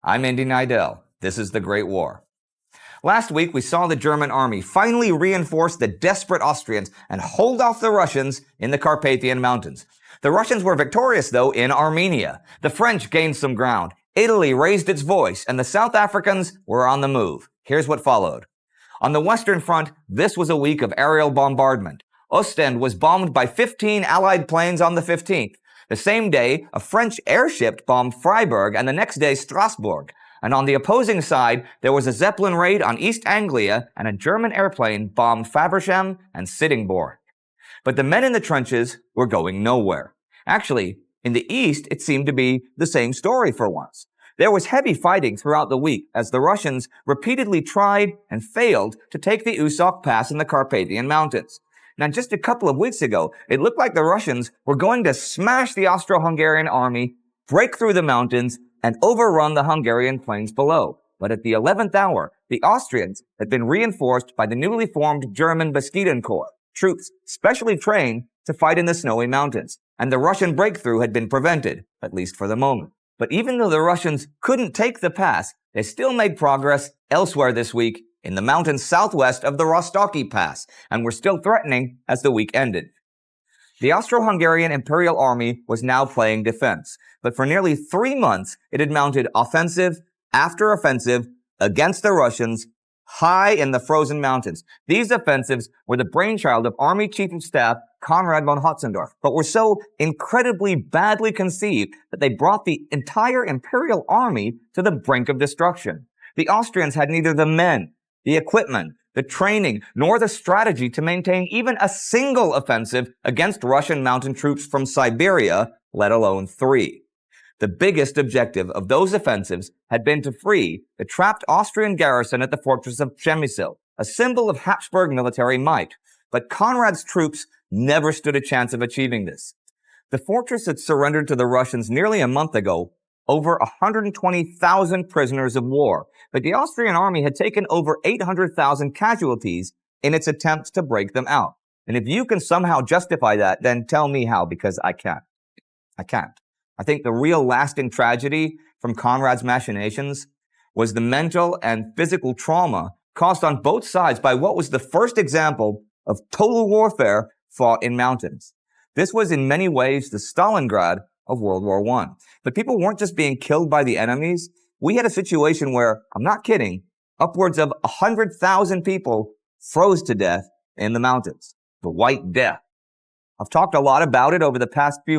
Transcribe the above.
I'm Andy Nidell. This is The Great War. Last week, we saw the German army finally reinforce the desperate Austrians and hold off the Russians in the Carpathian Mountains. The Russians were victorious, though, in Armenia. The French gained some ground. Italy raised its voice, and the South Africans were on the move. Here's what followed. On the Western Front, this was a week of aerial bombardment. Ostend was bombed by 15 Allied planes on the 15th. The same day, a French airship bombed Freiburg and the next day Strasbourg. And on the opposing side, there was a Zeppelin raid on East Anglia and a German airplane bombed Faversham and Sittingbourne. But the men in the trenches were going nowhere. Actually, in the east, it seemed to be the same story for once. There was heavy fighting throughout the week as the Russians repeatedly tried and failed to take the Usok Pass in the Carpathian Mountains. Now, just a couple of weeks ago, it looked like the Russians were going to smash the Austro-Hungarian army, break through the mountains, and overrun the Hungarian plains below. But at the 11th hour, the Austrians had been reinforced by the newly formed German Beskiden Corps, troops specially trained to fight in the snowy mountains, and the Russian breakthrough had been prevented, at least for the moment. But even though the Russians couldn't take the pass, they still made progress elsewhere this week in the mountains southwest of the Rostoki Pass, and were still threatening as the week ended. The Austro-Hungarian Imperial Army was now playing defense, but for nearly 3 months it had mounted offensive after offensive against the Russians high in the frozen mountains. These offensives were the brainchild of Army Chief of Staff Konrad von Hotzendorf, but were so incredibly badly conceived that they brought the entire Imperial Army to the brink of destruction. The Austrians had neither the men, the equipment, the training, nor the strategy to maintain even a single offensive against Russian mountain troops from Siberia, let alone 3. The biggest objective of those offensives had been to free the trapped Austrian garrison at the fortress of Przemysl, a symbol of Habsburg military might. But Conrad's troops never stood a chance of achieving this. The fortress had surrendered to the Russians nearly a month ago, over 120,000 prisoners of war, but the Austrian army had taken over 800,000 casualties in its attempts to break them out. And if you can somehow justify that, then tell me how, because I can't. I think the real lasting tragedy from Conrad's machinations was the mental and physical trauma caused on both sides by what was the first example of total warfare fought in mountains. This was in many ways the Stalingrad of World War I. But people weren't just being killed by the enemies. We had a situation where, I'm not kidding, upwards of 100,000 people froze to death in the mountains. The White Death. I've talked a lot about it over the past few months.